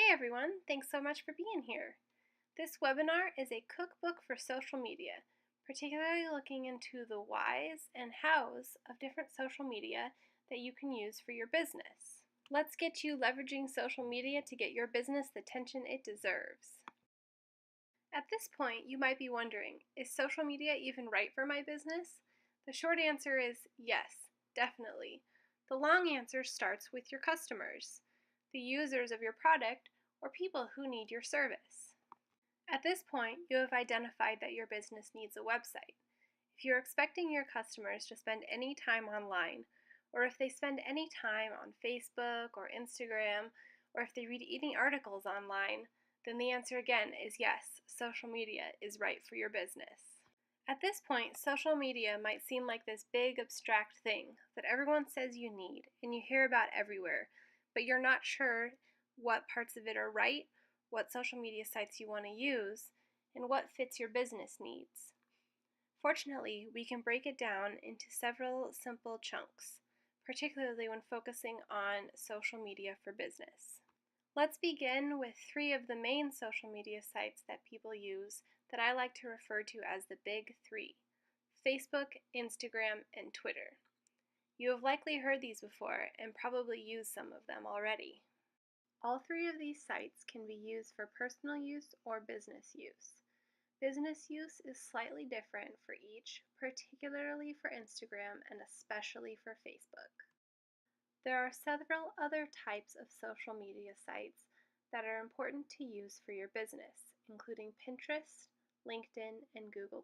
Hey everyone, thanks so much for being here. This webinar is a cookbook for social media, particularly looking into the whys and hows of different social media that you can use for your business. Let's get you leveraging social media to get your business the attention it deserves. At this point, you might be wondering, is social media even right for my business? The short answer is yes, definitely. The long answer starts with your customers, the users of your product, or people who need your service. At this point, you have identified that your business needs a website. If you're expecting your customers to spend any time online, or if they spend any time on Facebook or Instagram, or if they read any articles online, then the answer again is yes, social media is right for your business. At this point, social media might seem like this big abstract thing that everyone says you need and you hear about everywhere, but you're not sure what parts of it are right, what social media sites you want to use, and what fits your business needs. Fortunately, we can break it down into several simple chunks, particularly when focusing on social media for business. Let's begin with 3 of the main social media sites that people use that I like to refer to as the big 3: Facebook, Instagram, and Twitter. You have likely heard these before and probably used some of them already. All 3 of these sites can be used for personal use or business use. Business use is slightly different for each, particularly for Instagram and especially for Facebook. There are several other types of social media sites that are important to use for your business, including Pinterest, LinkedIn, and Google+.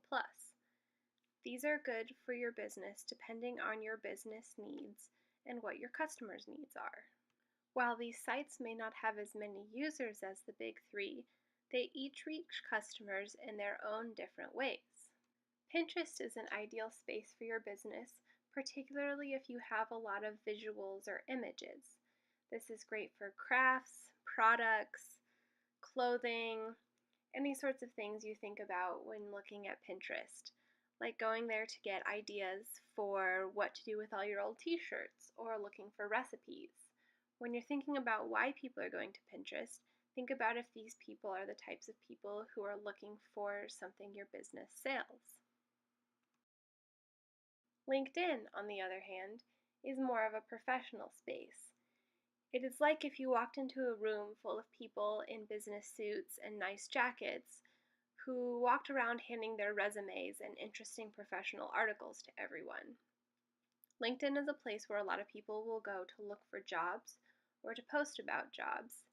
These are good for your business depending on your business needs and what your customers' needs are. While these sites may not have as many users as the big 3, they each reach customers in their own different ways. Pinterest is an ideal space for your business, particularly if you have a lot of visuals or images. This is great for crafts, products, clothing, any sorts of things you think about when looking at Pinterest, like going there to get ideas for what to do with all your old t-shirts or looking for recipes. When you're thinking about why people are going to Pinterest, think about if these people are the types of people who are looking for something your business sells. LinkedIn, on the other hand, is more of a professional space. It is like if you walked into a room full of people in business suits and nice jackets who walked around handing their resumes and interesting professional articles to everyone. LinkedIn is a place where a lot of people will go to look for jobs or to post about jobs.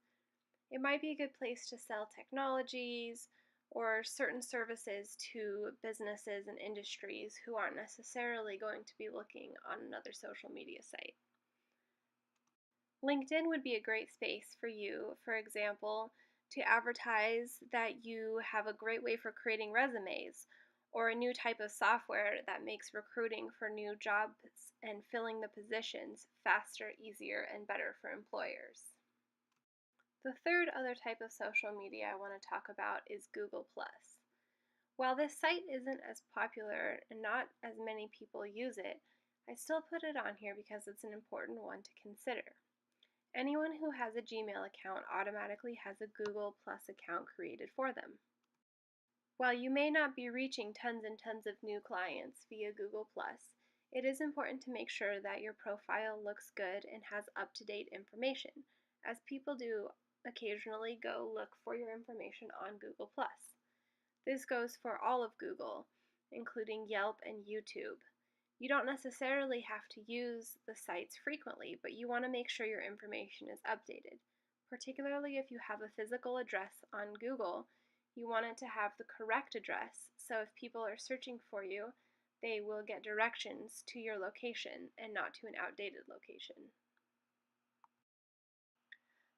It might be a good place to sell technologies or certain services to businesses and industries who aren't necessarily going to be looking on another social media site. LinkedIn would be a great space for you, for example, to advertise that you have a great way for creating resumes or a new type of software that makes recruiting for new jobs and filling the positions faster, easier, and better for employers. The third other type of social media I want to talk about is Google+. While this site isn't as popular and not as many people use it, I still put it on here because it's an important one to consider. Anyone who has a Gmail account automatically has a Google+ account created for them. While you may not be reaching tons and tons of new clients via Google+, it is important to make sure that your profile looks good and has up-to-date information, as people do occasionally go look for your information on Google+. This goes for all of Google, including Yelp and YouTube. You don't necessarily have to use the sites frequently, but you want to make sure your information is updated. Particularly if you have a physical address on Google, you want it to have the correct address, so if people are searching for you, they will get directions to your location and not to an outdated location.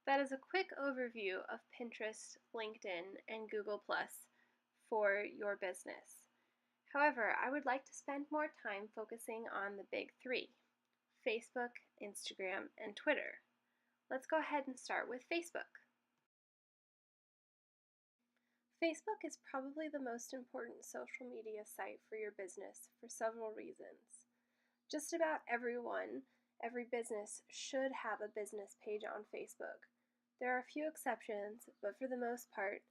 That is a quick overview of Pinterest, LinkedIn, and Google+ for your business. However, I would like to spend more time focusing on the big 3: Facebook, Instagram, and Twitter. Let's go ahead and start with Facebook. Facebook is probably the most important social media site for your business for several reasons. Just about every business should have a business page on Facebook. There are a few exceptions, but for the most part,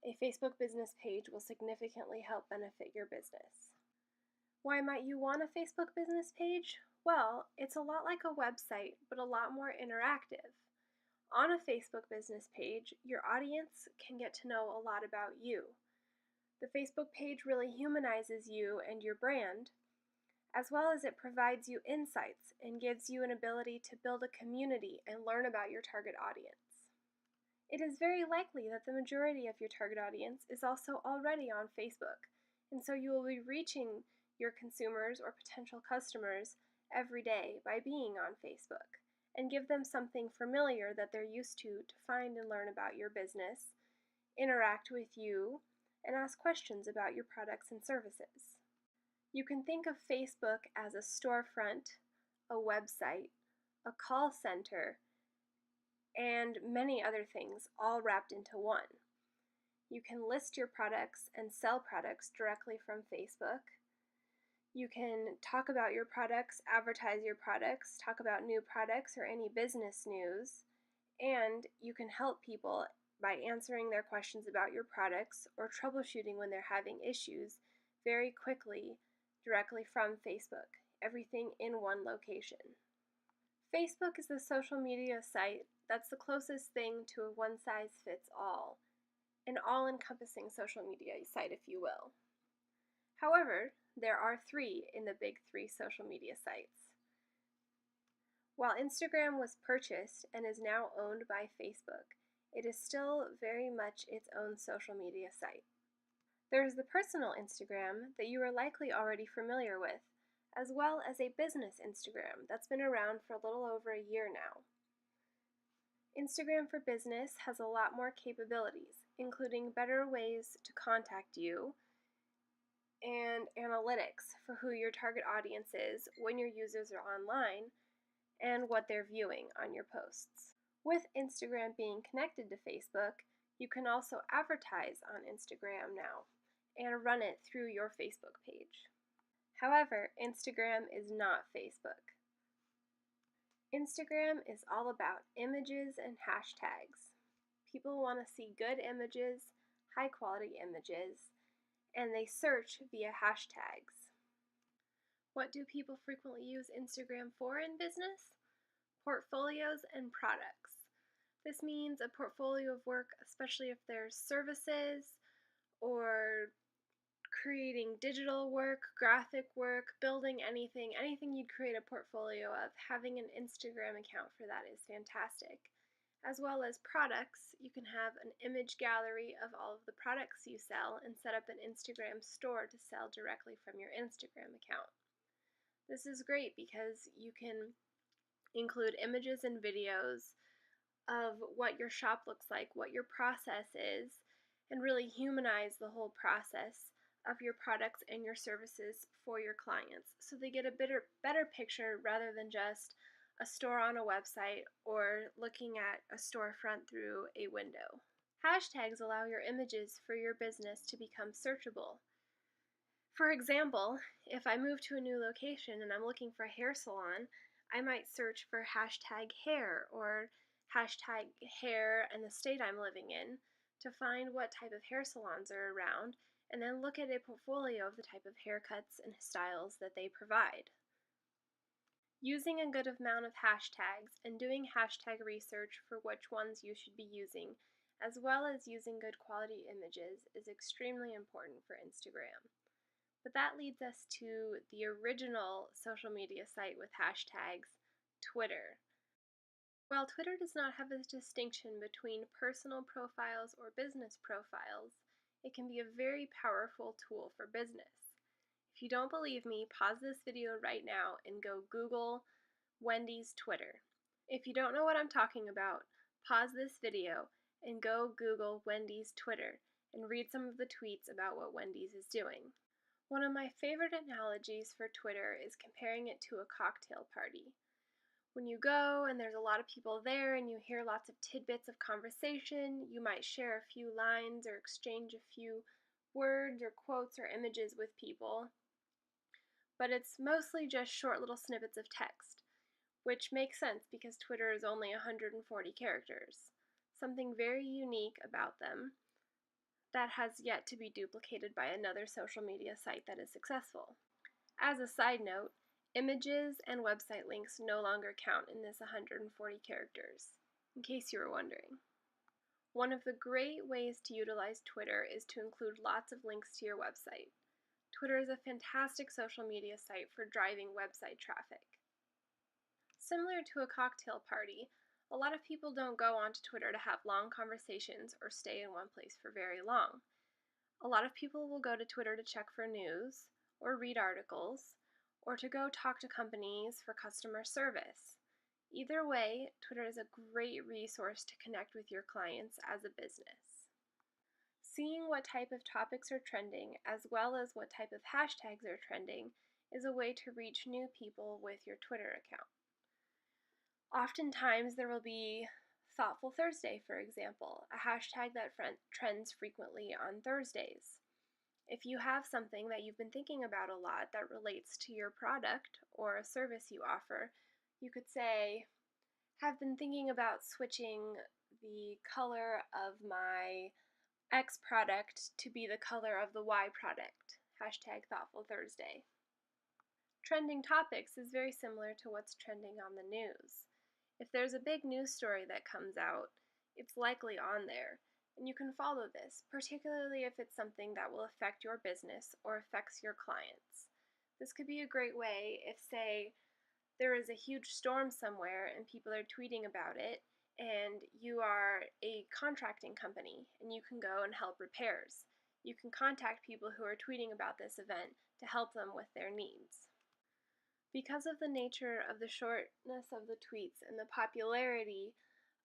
a Facebook business page will significantly help benefit your business. Why might you want a Facebook business page? Well, it's a lot like a website, but a lot more interactive. On a Facebook business page, your audience can get to know a lot about you. The Facebook page really humanizes you and your brand, as well as it provides you insights and gives you an ability to build a community and learn about your target audience. It is very likely that the majority of your target audience is also already on Facebook, and so you will be reaching your consumers or potential customers every day by being on Facebook, and give them something familiar that they're used to find and learn about your business, interact with you, and ask questions about your products and services. You can think of Facebook as a storefront, a website, a call center, and many other things all wrapped into one. You can list your products and sell products directly from Facebook. You can talk about your products, advertise your products, talk about new products or any business news, and you can help people by answering their questions about your products or troubleshooting when they're having issues very quickly directly from Facebook. Everything in one location. Facebook is the social media site that's the closest thing to a one-size-fits-all, an all-encompassing social media site, if you will. However, there are three in the big three social media sites. While Instagram was purchased and is now owned by Facebook, it is still very much its own social media site. There is the personal Instagram that you are likely already familiar with, as well as a business Instagram that's been around for a little over a year now. Instagram for Business has a lot more capabilities, including better ways to contact you and analytics for who your target audience is when your users are online and what they're viewing on your posts. With Instagram being connected to Facebook, you can also advertise on Instagram now and run it through your Facebook page. However, Instagram is not Facebook. Instagram is all about images and hashtags. People want to see good images, high quality images, and they search via hashtags. What do people frequently use Instagram for in business? Portfolios and products. This means a portfolio of work, especially if there's services or creating digital work, graphic work, building anything you'd create a portfolio of. Having an Instagram account for that is fantastic. As well as products, you can have an image gallery of all of the products you sell and set up an Instagram store to sell directly from your Instagram account. This is great because you can include images and videos of what your shop looks like, what your process is, and really humanize the whole process of your products and your services for your clients so they get a better picture rather than just a store on a website or looking at a storefront through a window. Hashtags allow your images for your business to become searchable. For example, if I move to a new location and I'm looking for a hair salon, I might search for hashtag hair or hashtag hair and the state I'm living in to find what type of hair salons are around, and then look at a portfolio of the type of haircuts and styles that they provide. Using a good amount of hashtags and doing hashtag research for which ones you should be using, as well as using good quality images, is extremely important for Instagram. But that leads us to the original social media site with hashtags, Twitter. While Twitter does not have a distinction between personal profiles or business profiles, it can be a very powerful tool for business. If you don't believe me, pause this video right now and go Google Wendy's Twitter. If you don't know what I'm talking about, pause this video and go Google Wendy's Twitter and read some of the tweets about what Wendy's is doing. One of my favorite analogies for Twitter is comparing it to a cocktail party. When you go and there's a lot of people there and you hear lots of tidbits of conversation, you might share a few lines or exchange a few words or quotes or images with people, but it's mostly just short little snippets of text, which makes sense because Twitter is only 140 characters. something very unique about them that has yet to be duplicated by another social media site that is successful. As a side note, images and website links no longer count in this 140 characters, in case you were wondering. One of the great ways to utilize Twitter is to include lots of links to your website. Twitter is a fantastic social media site for driving website traffic. Similar to a cocktail party, a lot of people don't go onto Twitter to have long conversations or stay in one place for very long. A lot of people will go to Twitter to check for news, or read articles, or to go talk to companies for customer service. Either way, Twitter is a great resource to connect with your clients as a business. Seeing what type of topics are trending, as well as what type of hashtags are trending, is a way to reach new people with your Twitter account. Oftentimes there will be Thoughtful Thursday, for example, a hashtag that trends frequently on Thursdays. If you have something that you've been thinking about a lot that relates to your product or a service you offer, you could say, have been thinking about switching the color of my X product to be the color of the Y product, hashtag Thoughtful Thursday. Trending topics is very similar to what's trending on the news. If there's a big news story that comes out, it's likely on there, and you can follow this, particularly if it's something that will affect your business or affects your clients. This could be a great way if, say, there is a huge storm somewhere and people are tweeting about it, and you are a contracting company and you can go and help repairs. You can contact people who are tweeting about this event to help them with their needs. Because of the nature of the shortness of the tweets and the popularity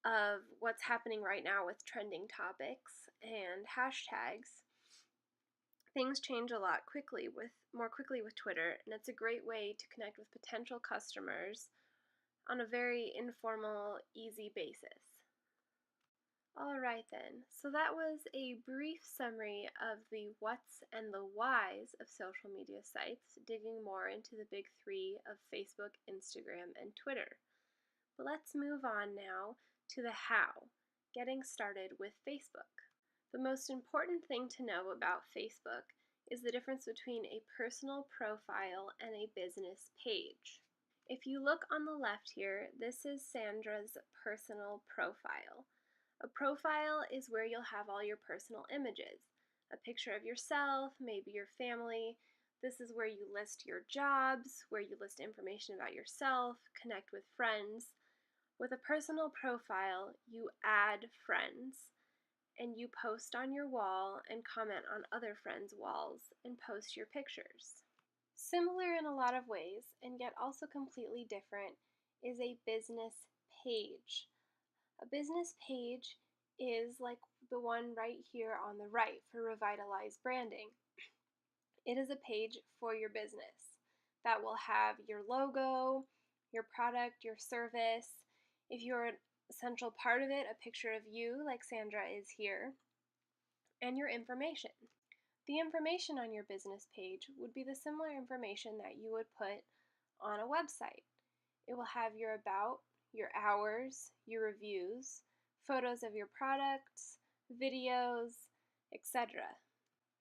of what's happening right now with trending topics and hashtags, things change a lot more quickly with Twitter, and it's a great way to connect with potential customers on a very informal, easy basis. Alright then, so that was a brief summary of the what's and the whys of social media sites, digging more into the big three of Facebook, Instagram, and Twitter. But let's move on now to the how, getting started with Facebook. The most important thing to know about Facebook is the difference between a personal profile and a business page. If you look on the left here, this is Sandra's personal profile. A profile is where you'll have all your personal images. A picture of yourself, maybe your family. This is where you list your jobs, where you list information about yourself, connect with friends. With a personal profile, you add friends, and you post on your wall and comment on other friends' walls and post your pictures. Similar in a lot of ways, and yet also completely different, is a business page. A business page is like the one right here on the right for Revitalize Branding. It is a page for your business that will have your logo, your product, your service. If you're an essential part of it, a picture of you like Sandra is here, and your information. The information on your business page would be the similar information that you would put on a website. It will have your about, your hours, your reviews, photos of your products, videos, etc.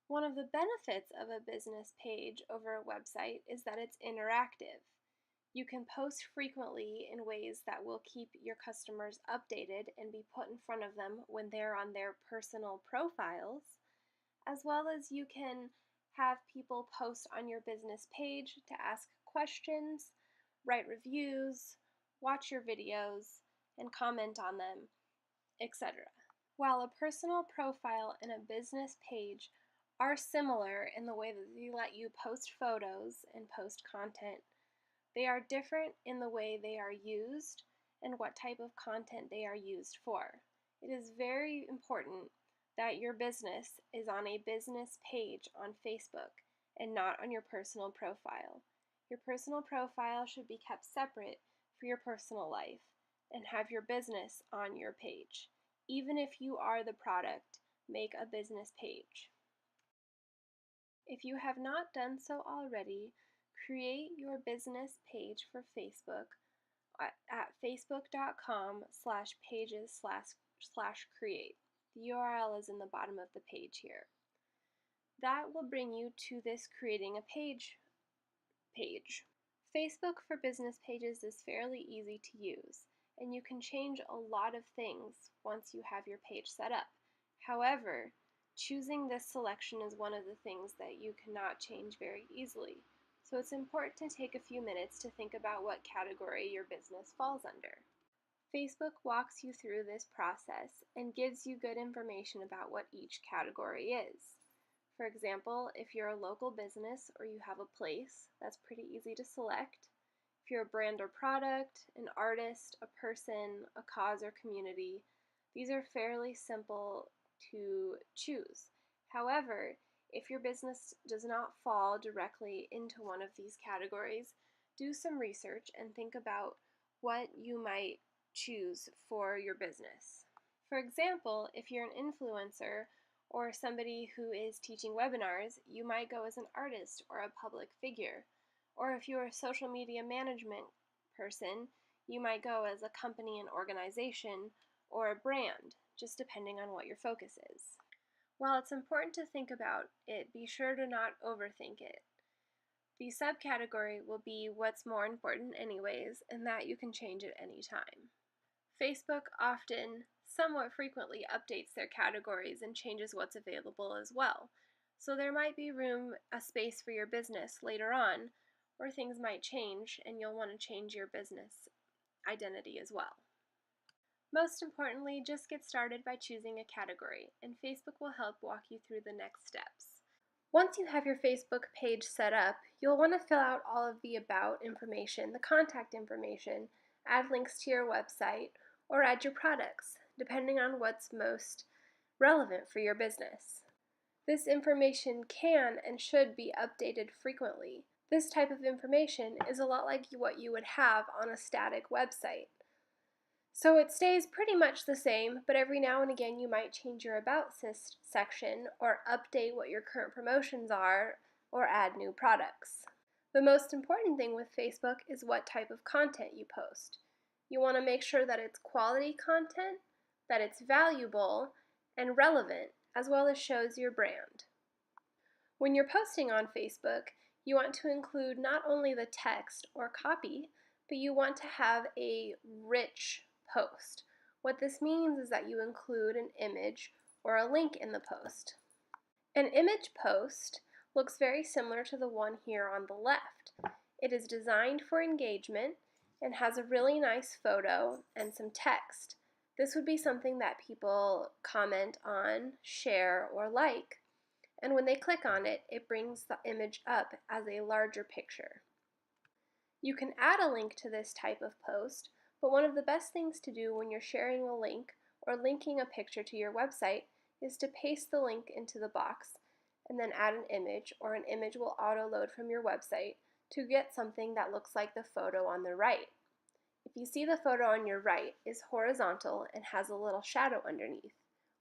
One of the benefits of a business page over a website is that it's interactive. You can post frequently in ways that will keep your customers updated and be put in front of them when they're on their personal profiles, as well as you can have people post on your business page to ask questions, write reviews, watch your videos, and comment on them, etc. While a personal profile and a business page are similar in the way that they let you post photos and post content, they are different in the way they are used and what type of content they are used for. It is very important that your business is on a business page on Facebook and not on your personal profile. Your personal profile should be kept separate for your personal life and have your business on your page. Even if you are the product, make a business page. If you have not done so already, create your business page for Facebook at facebook.com/pages/ facebook.com/create. The URL is in the bottom of the page here. That will bring you to this creating a page. Facebook for business pages is fairly easy to use, and you can change a lot of things once you have your page set up. However, choosing this selection is one of the things that you cannot change very easily. So it's important to take a few minutes to think about what category your business falls under. Facebook walks you through this process and gives you good information about what each category is. For example, if you're a local business or you have a place, that's pretty easy to select. If you're a brand or product, an artist, a person, a cause or community, these are fairly simple to choose. However, if your business does not fall directly into one of these categories, do some research and think about what you might choose for your business. For example, if you're an influencer or somebody who is teaching webinars, you might go as an artist or a public figure. Or if you're a social media management person, you might go as a company and organization or a brand, just depending on what your focus is. While it's important to think about it, be sure to not overthink it. The subcategory will be what's more important anyways, and that you can change at any time. Facebook often, somewhat frequently, updates their categories and changes what's available as well. So there might be a space for your business later on, or things might change and you'll want to change your business identity as well. Most importantly, just get started by choosing a category, and Facebook will help walk you through the next steps. Once you have your Facebook page set up, you'll want to fill out all of the about information, the contact information, add links to your website, or add your products, depending on what's most relevant for your business. This information can and should be updated frequently. This type of information is a lot like what you would have on a static website. So it stays pretty much the same, but every now and again you might change your About section or update what your current promotions are or add new products. The most important thing with Facebook is what type of content you post. You want to make sure that it's quality content, that it's valuable and relevant, as well as shows your brand. When you're posting on Facebook, you want to include not only the text or copy, but you want to have a rich post. What this means is that you include an image or a link in the post. An image post looks very similar to the one here on the left. It is designed for engagement and has a really nice photo and some text. This would be something that people comment on, share, or like. And when they click on it, it brings the image up as a larger picture. You can add a link to this type of post, but one of the best things to do when you're sharing a link or linking a picture to your website is to paste the link into the box and then add an image, or an image will auto-load from your website to get something that looks like the photo on the right. If you see the photo on your right is horizontal and has a little shadow underneath.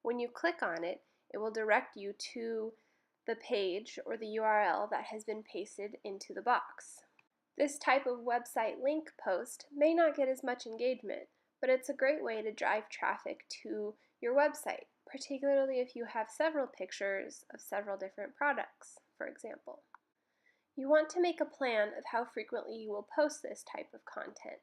When you click on it, it will direct you to the page or the URL that has been pasted into the box. This type of website link post may not get as much engagement, but it's a great way to drive traffic to your website, particularly if you have several pictures of several different products, for example. You want to make a plan of how frequently you will post this type of content.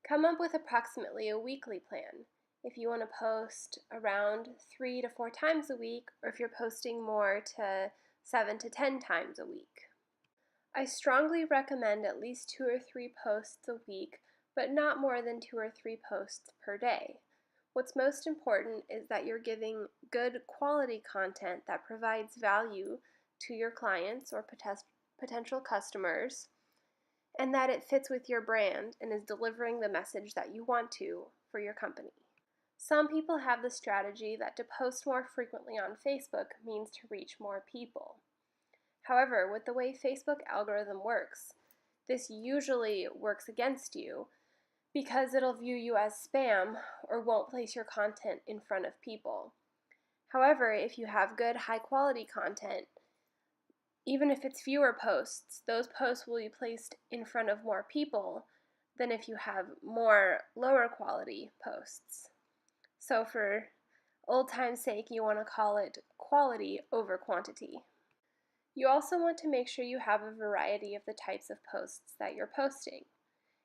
Come up with approximately a weekly plan. If you want to post around 3 to 4 times a week, or if you're posting more to 7 to 10 times a week. I strongly recommend at least 2 or 3 posts a week, but not more than 2 or 3 posts per day. What's most important is that you're giving good quality content that provides value to your clients or potential customers, and that it fits with your brand and is delivering the message that you want to for your company. Some people have the strategy that to post more frequently on Facebook means to reach more people. However, with the way Facebook algorithm works, this usually works against you because it'll view you as spam or won't place your content in front of people. However, if you have good high quality content, even if it's fewer posts, those posts will be placed in front of more people than if you have more lower quality posts. So for old time's sake, you want to call it quality over quantity. You also want to make sure you have a variety of the types of posts that you're posting.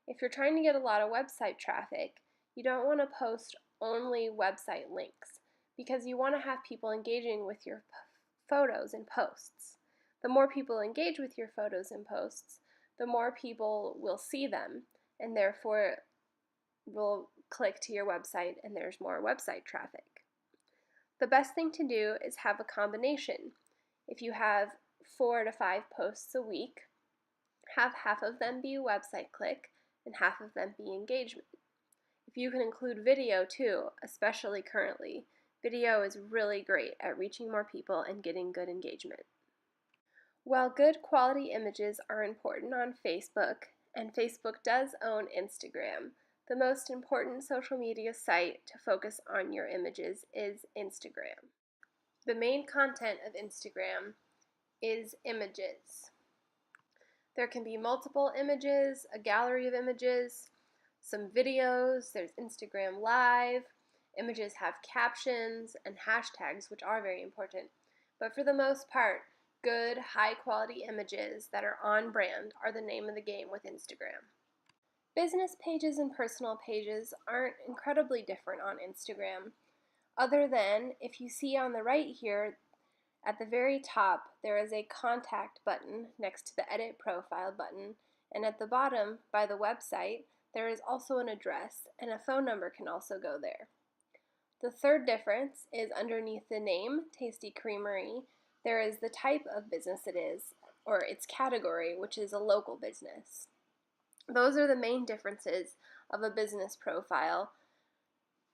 If you're trying to get a lot of website traffic, you don't want to post only website links because you want to have people engaging with your photos and posts. The more people engage with your photos and posts, the more people will see them and therefore will click to your website and there's more website traffic. The best thing to do is have a combination. If you have 4 to 5 posts a week, have half of them be website click and half of them be engagement. If you can include video too, especially currently, video is really great at reaching more people and getting good engagement. While good quality images are important on Facebook, and Facebook does own Instagram, the most important social media site to focus on your images is Instagram. The main content of Instagram is images. There can be multiple images, a gallery of images, some videos, there's Instagram Live. Images have captions and hashtags, which are very important. But for the most part, good, high-quality images that are on brand are the name of the game with Instagram. Business pages and personal pages aren't incredibly different on Instagram, other than if you see on the right here, at the very top, there is a contact button next to the edit profile button, and at the bottom, by the website, there is also an address, and a phone number can also go there. The third difference is underneath the name, Tasty Creamery, there is the type of business it is, or its category, which is a local business. Those are the main differences of a business profile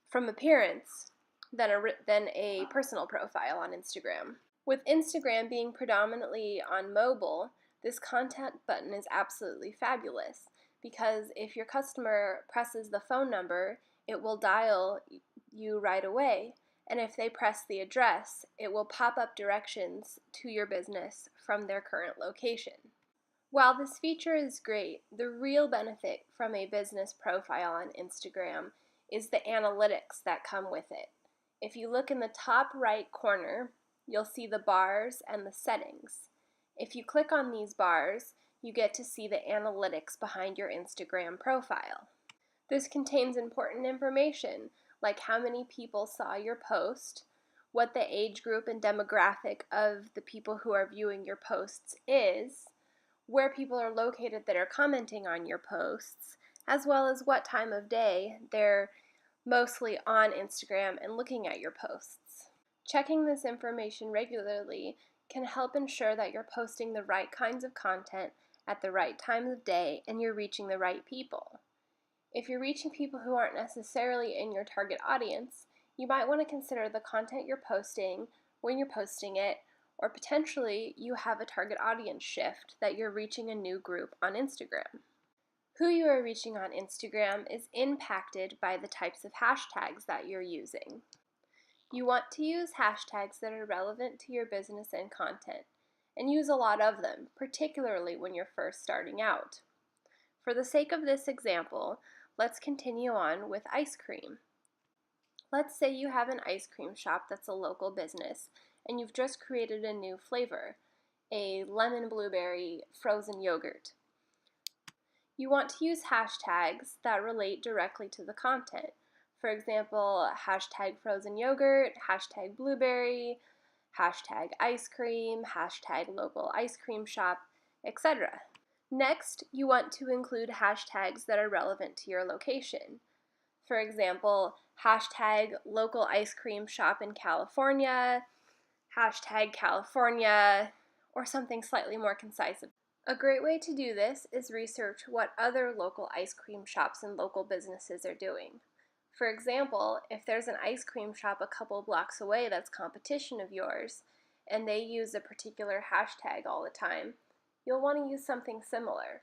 from appearance than a personal profile on Instagram. With Instagram being predominantly on mobile, this contact button is absolutely fabulous because if your customer presses the phone number, it will dial you right away, and if they press the address, it will pop up directions to your business from their current location. While this feature is great, the real benefit from a business profile on Instagram is the analytics that come with it. If you look in the top right corner, you'll see the bars and the settings. If you click on these bars, you get to see the analytics behind your Instagram profile. This contains important information like how many people saw your post, what the age group and demographic of the people who are viewing your posts is, where people are located that are commenting on your posts, as well as what time of day they're mostly on Instagram and looking at your posts. Checking this information regularly can help ensure that you're posting the right kinds of content at the right time of day and you're reaching the right people. If you're reaching people who aren't necessarily in your target audience, you might want to consider the content you're posting, when you're posting it, or potentially you have a target audience shift that you're reaching a new group on Instagram. Who you are reaching on Instagram is impacted by the types of hashtags that you're using. You want to use hashtags that are relevant to your business and content, and use a lot of them, particularly when you're first starting out. For the sake of this example, let's continue on with ice cream. Let's say you have an ice cream shop that's a local business, and you've just created a new flavor, a lemon blueberry frozen yogurt. You want to use hashtags that relate directly to the content. For example, hashtag frozen yogurt, hashtag blueberry, hashtag ice cream, hashtag local ice cream shop, etc. Next, you want to include hashtags that are relevant to your location. For example, hashtag local ice cream shop in California, hashtag California, or something slightly more concise. A great way to do this is research what other local ice cream shops and local businesses are doing. For example, if there's an ice cream shop a couple blocks away that's competition of yours, and they use a particular hashtag all the time, you'll want to use something similar,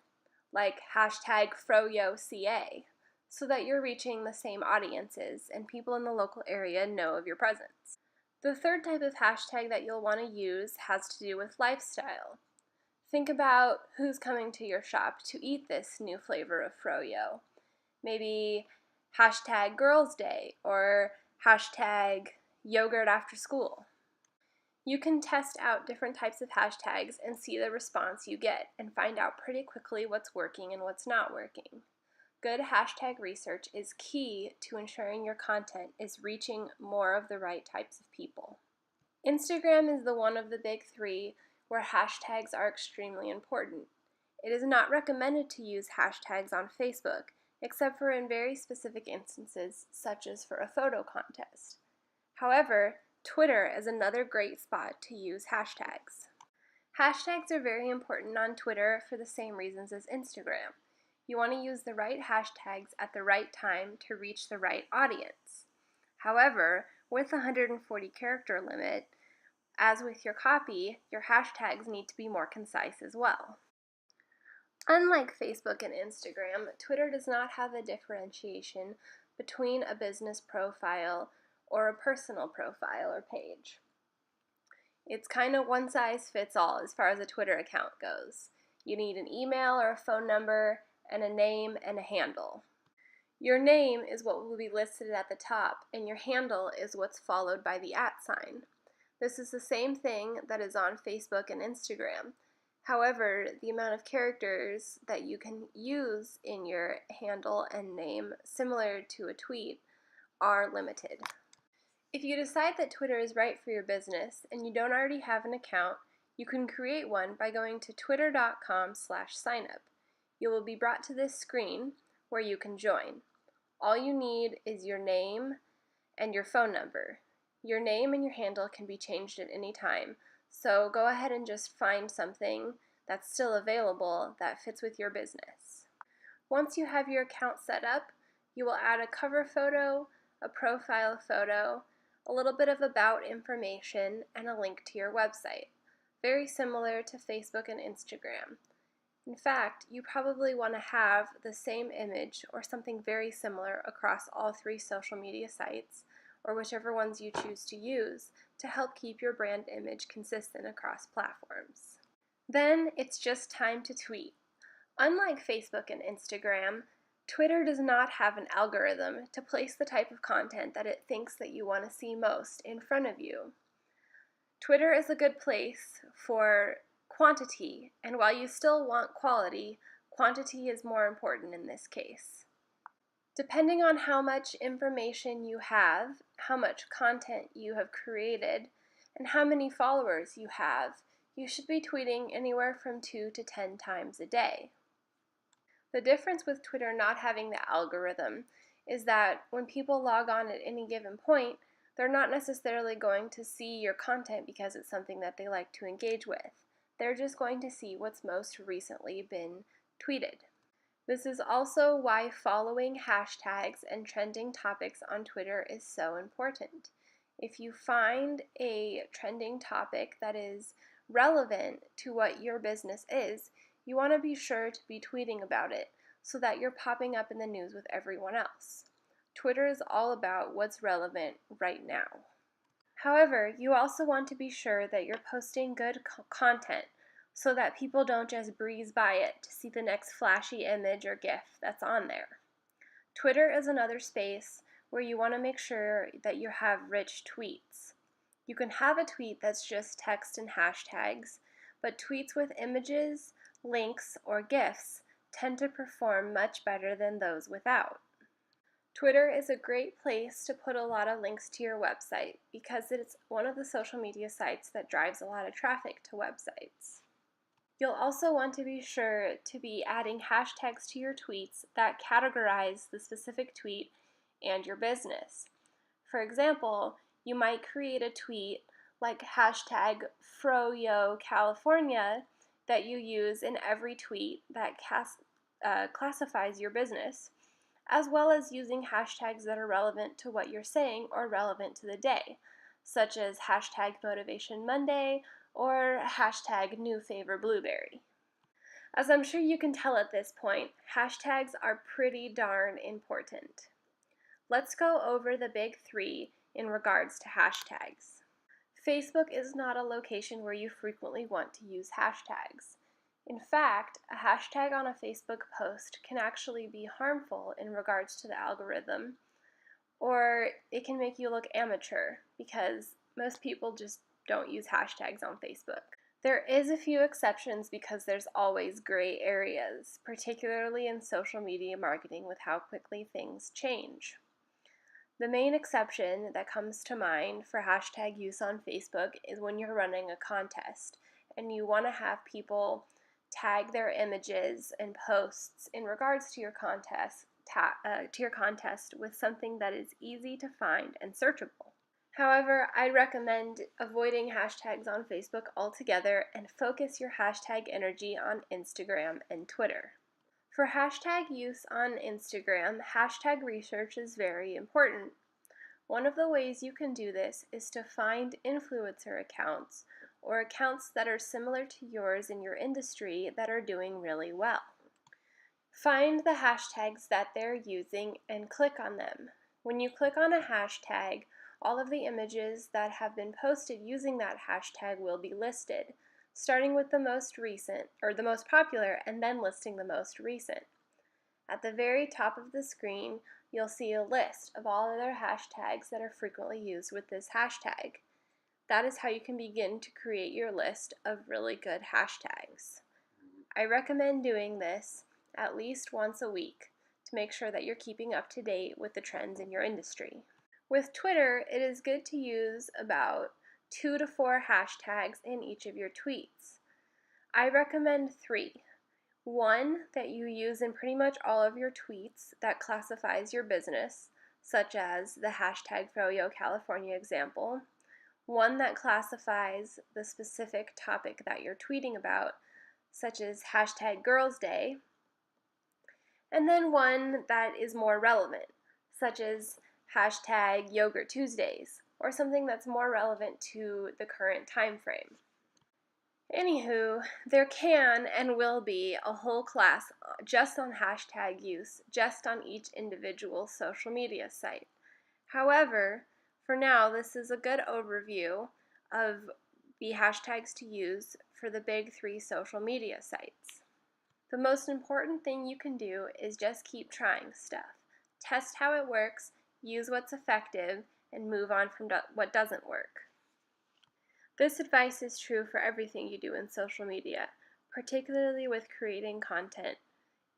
like hashtag FroyoCA, so that you're reaching the same audiences and people in the local area know of your presence. The third type of hashtag that you'll want to use has to do with lifestyle. Think about who's coming to your shop to eat this new flavor of froyo. Maybe hashtag Girls Day or hashtag yogurt after school. You can test out different types of hashtags and see the response you get and find out pretty quickly what's working and what's not working. Good hashtag research is key to ensuring your content is reaching more of the right types of people. Instagram is the one of the big three where hashtags are extremely important. It is not recommended to use hashtags on Facebook, except for in very specific instances, such as for a photo contest. However, Twitter is another great spot to use hashtags. Hashtags are very important on Twitter for the same reasons as Instagram. You want to use the right hashtags at the right time to reach the right audience. However, with the 140 character limit, as with your copy, your hashtags need to be more concise as well. Unlike Facebook and Instagram, Twitter does not have a differentiation between a business profile or a personal profile or page. It's kind of one size fits all as far as a Twitter account goes. You need an email or a phone number and a name and a handle. Your name is what will be listed at the top, and your handle is what's followed by the @ sign. This is the same thing that is on Facebook and Instagram. However, the amount of characters that you can use in your handle and name, similar to a tweet, are limited. If you decide that Twitter is right for your business and you don't already have an account, you can create one by going to twitter.com/signup. You will be brought to this screen where you can join. All you need is your name and your phone number. Your name and your handle can be changed at any time, so go ahead and just find something that's still available that fits with your business. Once you have your account set up, you will add a cover photo, a profile photo, a little bit of about information, and a link to your website. Very similar to Facebook and Instagram. In fact, you probably want to have the same image or something very similar across all 3 social media sites, or whichever ones you choose to use, to help keep your brand image consistent across platforms. Then it's just time to tweet. Unlike Facebook and Instagram, Twitter does not have an algorithm to place the type of content that it thinks that you want to see most in front of you. Twitter is a good place for quantity, and while you still want quality, quantity is more important in this case. Depending on how much information you have, how much content you have created, and how many followers you have, you should be tweeting anywhere from 2 to 10 times a day. The difference with Twitter not having the algorithm is that when people log on at any given point, they're not necessarily going to see your content because it's something that they like to engage with. They're just going to see what's most recently been tweeted. This is also why following hashtags and trending topics on Twitter is so important. If you find a trending topic that is relevant to what your business is, you want to be sure to be tweeting about it so that you're popping up in the news with everyone else. Twitter is all about what's relevant right now. However, you also want to be sure that you're posting good content so that people don't just breeze by it to see the next flashy image or GIF that's on there. Twitter is another space where you want to make sure that you have rich tweets. You can have a tweet that's just text and hashtags, but tweets with images, links, or GIFs tend to perform much better than those without. Twitter is a great place to put a lot of links to your website because it's one of the social media sites that drives a lot of traffic to websites. You'll also want to be sure to be adding hashtags to your tweets that categorize the specific tweet and your business. For example, you might create a tweet like hashtag #FroyoCalifornia that you use in every tweet that classifies your business, as well as using hashtags that are relevant to what you're saying or relevant to the day, such as hashtag Motivation Monday or hashtag #NewFavorBlueberry. As I'm sure you can tell at this point, hashtags are pretty darn important. Let's go over the big 3 in regards to hashtags. Facebook is not a location where you frequently want to use hashtags. In fact, a hashtag on a Facebook post can actually be harmful in regards to the algorithm or it can make you look amateur because most people just don't use hashtags on Facebook. There is a few exceptions because there's always gray areas, particularly in social media marketing with how quickly things change. The main exception that comes to mind for hashtag use on Facebook is when you're running a contest and you want to have people tag their images and posts in regards to your contest with something that is easy to find and searchable. However, I'd recommend avoiding hashtags on Facebook altogether and focus your hashtag energy on Instagram and Twitter. For hashtag use on Instagram, hashtag research is very important. One of the ways you can do this is to find influencer accounts or accounts that are similar to yours in your industry that are doing really well. Find the hashtags that they're using and click on them. When you click on a hashtag, all of the images that have been posted using that hashtag will be listed, starting with the most recent or the most popular and then listing the most recent. At the very top of the screen, you'll see a list of all other hashtags that are frequently used with this hashtag. That is how you can begin to create your list of really good hashtags. I recommend doing this at least once a week to make sure that you're keeping up to date with the trends in your industry. With Twitter, it is good to use about 2 to 4 hashtags in each of your tweets. I recommend 3. One that you use in pretty much all of your tweets that classifies your business, such as the hashtag Froyo California example. One that classifies the specific topic that you're tweeting about, such as hashtag Girls Day. And then one that is more relevant, such as hashtag Yogurt Tuesdays, or something that's more relevant to the current time frame. Anywho, there can and will be a whole class just on hashtag use, just on each individual social media site. However, for now, this is a good overview of the hashtags to use for the big 3 social media sites. The most important thing you can do is just keep trying stuff. Test how it works, use what's effective, and move on from what doesn't work. This advice is true for everything you do in social media, particularly with creating content,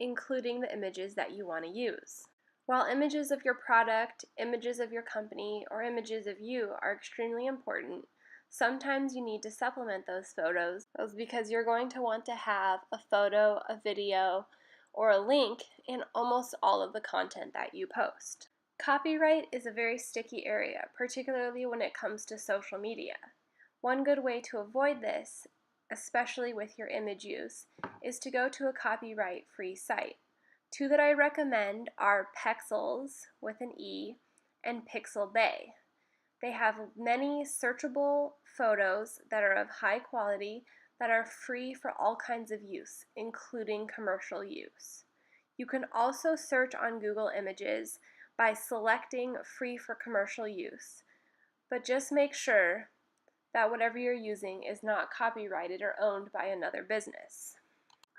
including the images that you want to use. While images of your product, images of your company, or images of you are extremely important, sometimes you need to supplement those photos because you're going to want to have a photo, a video, or a link in almost all of the content that you post. Copyright is a very sticky area, particularly when it comes to social media. One good way to avoid this, especially with your image use, is to go to a copyright-free site. 2 that I recommend are Pexels with an E and Pixabay. They have many searchable photos that are of high quality that are free for all kinds of use, including commercial use. You can also search on Google Images by selecting free for commercial use, but just make sure that whatever you're using is not copyrighted or owned by another business.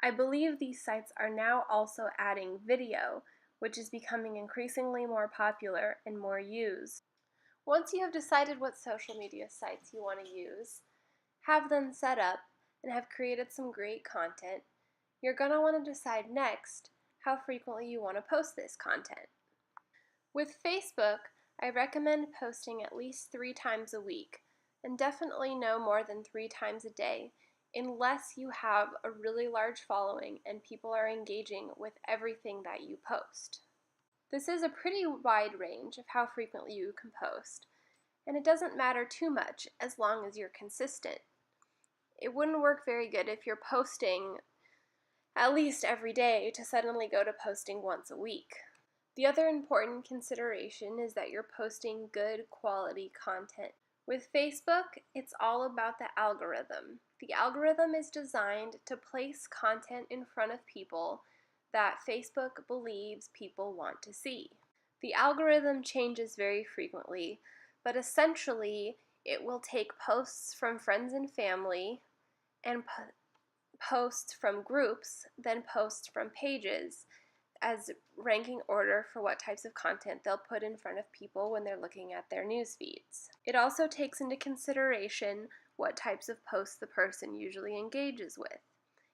I believe these sites are now also adding video, which is becoming increasingly more popular and more used. Once you have decided what social media sites you want to use, have them set up, and have created some great content, you're going to want to decide next how frequently you want to post this content. With Facebook, I recommend posting at least 3 times a week, and definitely no more than 3 times a day, unless you have a really large following and people are engaging with everything that you post. This is a pretty wide range of how frequently you can post, and it doesn't matter too much as long as you're consistent. It wouldn't work very good if you're posting at least every day to suddenly go to posting once a week. The other important consideration is that you're posting good quality content. With Facebook, it's all about the algorithm. The algorithm is designed to place content in front of people that Facebook believes people want to see. The algorithm changes very frequently, but essentially it will take posts from friends and family and posts from groups, then posts from pages, as ranking order for what types of content they'll put in front of people when they're looking at their news feeds. It also takes into consideration what types of posts the person usually engages with.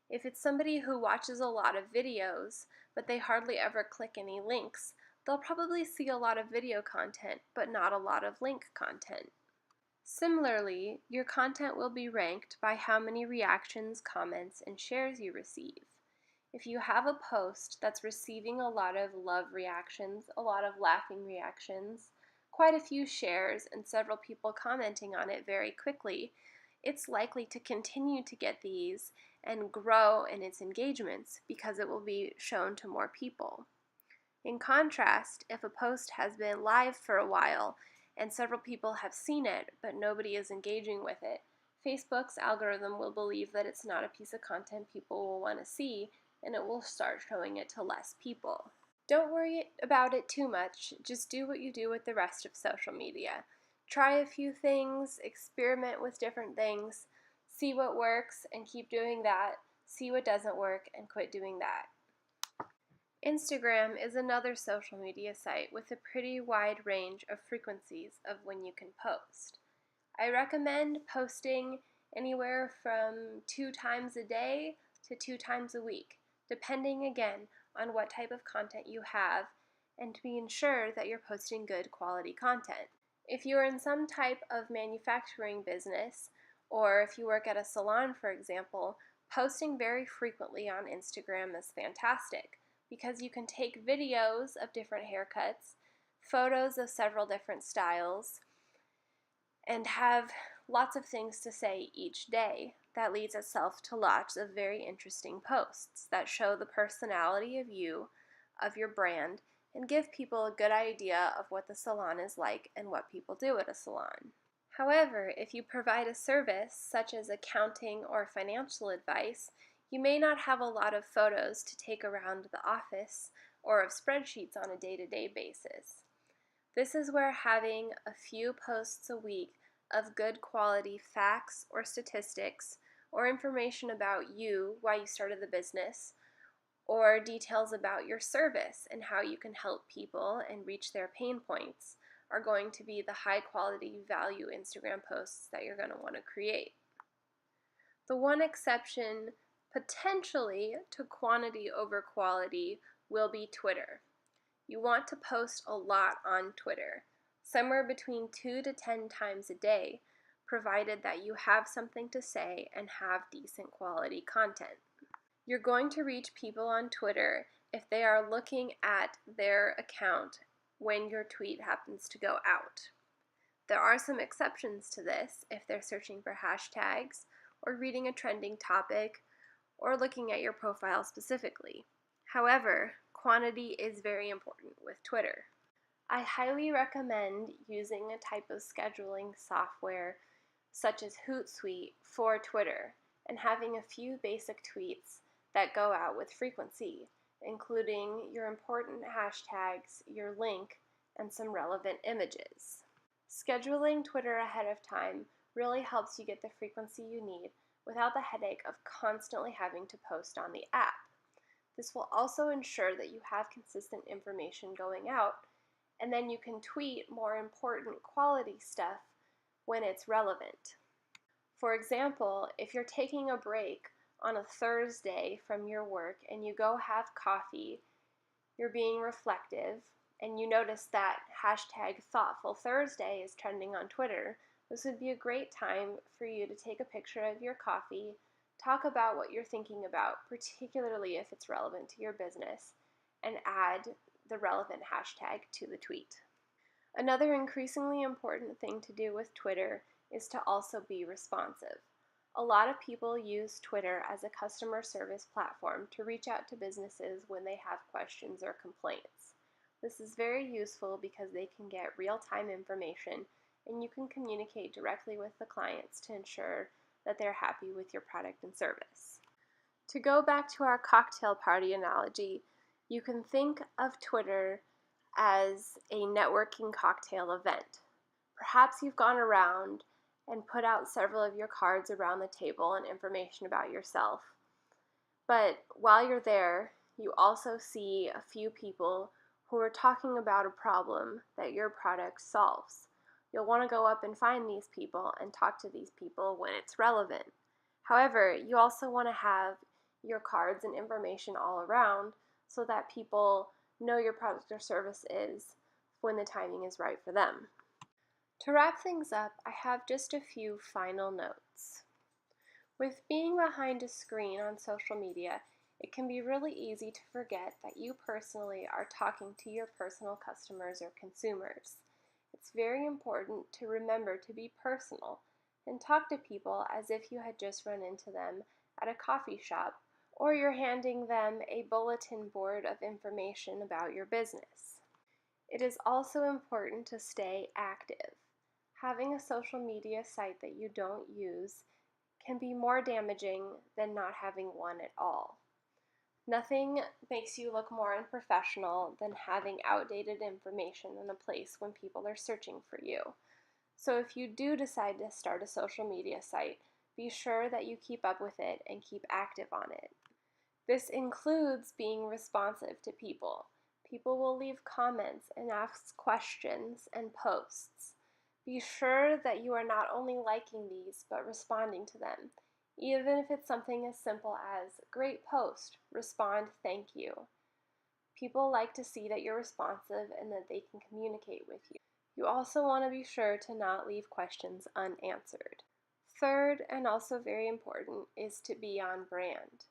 If it's somebody who watches a lot of videos, but they hardly ever click any links, they'll probably see a lot of video content, but not a lot of link content. Similarly, your content will be ranked by how many reactions, comments, and shares you receive. If you have a post that's receiving a lot of love reactions, a lot of laughing reactions, quite a few shares, and several people commenting on it very quickly, it's likely to continue to get these and grow in its engagements because it will be shown to more people. In contrast, if a post has been live for a while and several people have seen it but nobody is engaging with it, Facebook's algorithm will believe that it's not a piece of content people will want to see, and it will start showing it to less people. Don't worry about it too much, just do what you do with the rest of social media. Try a few things, experiment with different things, see what works and keep doing that, see what doesn't work and quit doing that. Instagram is another social media site with a pretty wide range of frequencies of when you can post. I recommend posting anywhere from 2 times a day to 2 times a week, depending again on what type of content you have and to ensure that you're posting good quality content. If you're in some type of manufacturing business, or if you work at a salon, for example, posting very frequently on Instagram is fantastic because you can take videos of different haircuts, photos of several different styles, and have lots of things to say each day. That leads itself to lots of very interesting posts that show the personality of you, of your brand, and give people a good idea of what the salon is like and what people do at a salon. However, if you provide a service such as accounting or financial advice, you may not have a lot of photos to take around the office or of spreadsheets on a day-to-day basis. This is where having a few posts a week of good quality facts or statistics or information about you, why you started the business, or details about your service and how you can help people and reach their pain points are going to be the high quality value Instagram posts that you're going to want to create. The one exception potentially to quantity over quality will be Twitter. You want to post a lot on Twitter, somewhere between 2 to 10 times a day, provided that you have something to say and have decent quality content. You're going to reach people on Twitter if they are looking at their account when your tweet happens to go out. There are some exceptions to this if they're searching for hashtags or reading a trending topic or looking at your profile specifically. However, quantity is very important with Twitter. I highly recommend using a type of scheduling software such as Hootsuite for Twitter and having a few basic tweets that go out with frequency, including your important hashtags, your link, and some relevant images. Scheduling Twitter ahead of time really helps you get the frequency you need without the headache of constantly having to post on the app. This will also ensure that you have consistent information going out, and then you can tweet more important quality stuff when it's relevant. For example, if you're taking a break on a Thursday from your work and you go have coffee, you're being reflective, and you notice that hashtag Thoughtful Thursday is trending on Twitter, this would be a great time for you to take a picture of your coffee, talk about what you're thinking about, particularly if it's relevant to your business, and add the relevant hashtag to the tweet. Another increasingly important thing to do with Twitter is to also be responsive. A lot of people use Twitter as a customer service platform to reach out to businesses when they have questions or complaints. This is very useful because they can get real-time information and you can communicate directly with the clients to ensure that they're happy with your product and service. To go back to our cocktail party analogy, you can think of Twitter as a networking cocktail event. Perhaps you've gone around and put out several of your cards around the table and information about yourself. But while you're there, you also see a few people who are talking about a problem that your product solves. You'll want to go up and find these people and talk to these people when it's relevant. However, you also want to have your cards and information all around so that people know your product or service is when the timing is right for them. To wrap things up, I have just a few final notes. With being behind a screen on social media, it can be really easy to forget that you personally are talking to your personal customers or consumers. It's very important to remember to be personal and talk to people as if you had just run into them at a coffee shop or you're handing them a bulletin board of information about your business. It is also important to stay active. Having a social media site that you don't use can be more damaging than not having one at all. Nothing makes you look more unprofessional than having outdated information in a place when people are searching for you. So if you do decide to start a social media site, be sure that you keep up with it and keep active on it. This includes being responsive to people. People will leave comments and ask questions and posts. Be sure that you are not only liking these, but responding to them. Even if it's something as simple as, great post, respond, thank you. People like to see that you're responsive and that they can communicate with you. You also want to be sure to not leave questions unanswered. Third, and also very important, is to be on brand.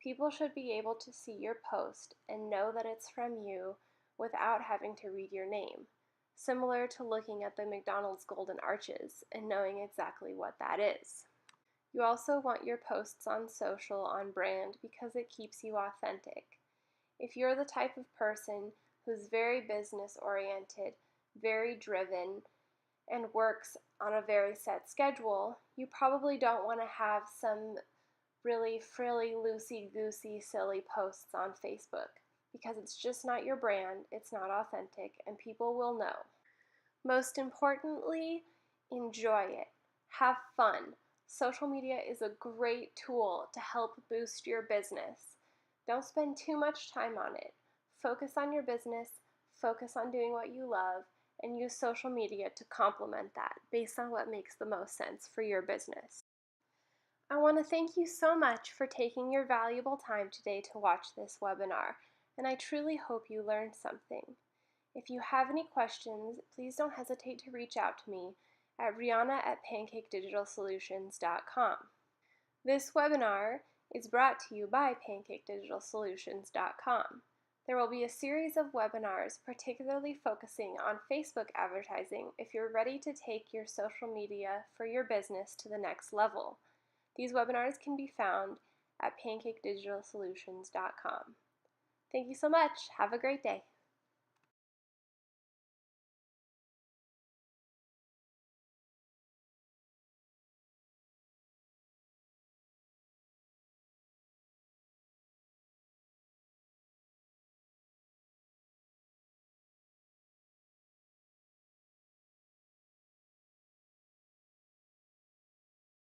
People should be able to see your post and know that it's from you without having to read your name, similar to looking at the McDonald's Golden Arches and knowing exactly what that is. You also want your posts on social on brand because it keeps you authentic. If you're the type of person who's very business oriented, very driven, and works on a very set schedule, you probably don't want to have some really frilly, loosey-goosey, silly posts on Facebook because it's just not your brand, it's not authentic, and people will know. Most importantly, enjoy it. Have fun. Social media is a great tool to help boost your business. Don't spend too much time on it. Focus on your business, focus on doing what you love, and use social media to complement that based on what makes the most sense for your business. I want to thank you so much for taking your valuable time today to watch this webinar, and I truly hope you learned something. If you have any questions, please don't hesitate to reach out to me at rihanna@pancakedigitalsolutions.com. This webinar is brought to you by pancakedigitalsolutions.com. There will be a series of webinars particularly focusing on Facebook advertising if you're ready to take your social media for your business to the next level. These webinars can be found at pancakedigitalsolutions.com. Thank you so much. Have a great day.